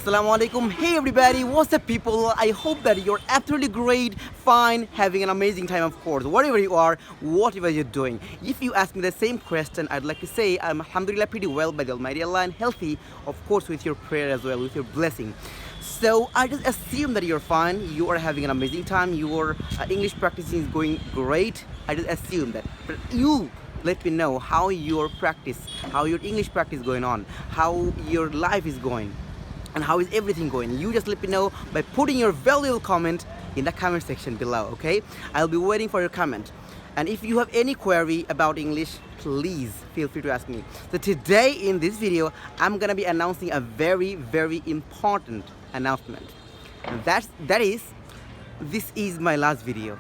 Assalamu alaikum. Hey everybody, what's up people? I hope that you're absolutely great, fine, having an amazing time of course, whatever you are, whatever you're doing. If you ask me the same question, I'd like to say I'm alhamdulillah pretty well by the Almighty Allah and healthy, of course with your prayer as well, with your blessing. So I just assume that you're fine, you are having an amazing time, your English practicing is going great. I just assume that. But you let me know how your practice, how your English practice is going on, how your life is going, and how is everything going. You just let me know by putting your valuable comment in the comment section below, okay? I'll be waiting for your comment. And if you have any query about English, please feel free to ask me. So today in this video, I'm gonna be announcing a very, very important announcement. And that is, this is my last video.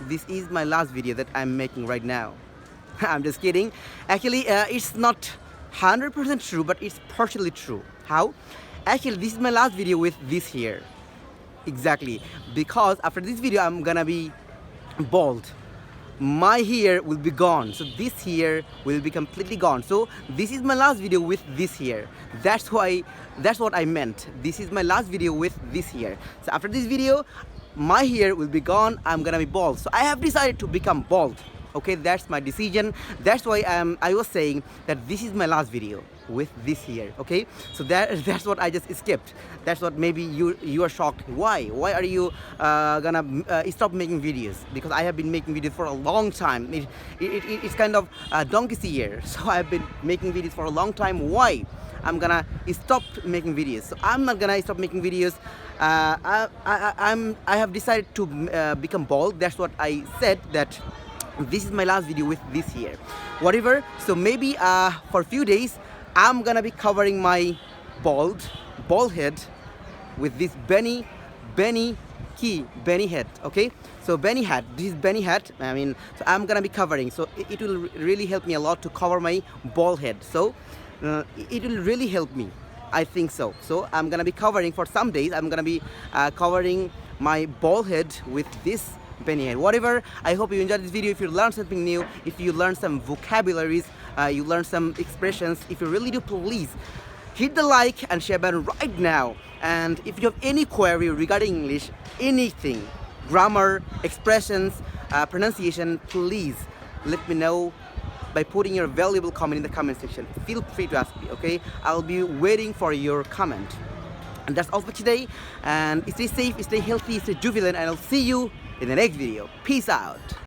This is my last video that I'm making right now. I'm just kidding. Actually, it's not 100% true, but it's partially true. How? Actually, this is my last video with this hair. Exactly. Because after this video, I'm gonna be bald. My hair will be gone. So this hair will be completely gone. So this is my last video with this hair. That's what I meant. This is my last video with this hair. So after this video, my hair will be gone. I'm gonna be bald. So I have decided to become bald. Okay, that's my decision. That's why I was saying that this is my last video with this here. Okay, so that's what I just skipped. That's what maybe you are shocked. Why are you gonna stop making videos? Because I have been making videos for a long time. It's kind of donkey's year. So I've been making videos for a long time. Why I'm gonna stop making videos? So I'm not gonna stop making videos. I have decided to become bald. That's what I said, that this is my last video with this hair, whatever. So maybe for a few days I'm gonna be covering my bald head with this Benny head. Okay, so Benny hat, this is Benny hat. I mean, so I'm gonna be covering, so it will really help me a lot to cover my bald head. So it will really help me, I think so. So I'm gonna be covering for some days. I'm gonna be covering my bald head with this Benny head, whatever. I hope you enjoyed this video. If you learned something new, if you learned some vocabularies, you learned some expressions, if you really do, please hit the like and share button right now. And if you have any query regarding English, anything, grammar, expressions, pronunciation, please let me know by putting your valuable comment in the comment section. Feel free to ask me, okay? I'll be waiting for your comment. And that's all for today. And stay safe, stay healthy, stay jubilant, and I'll see you in the next video. Peace out.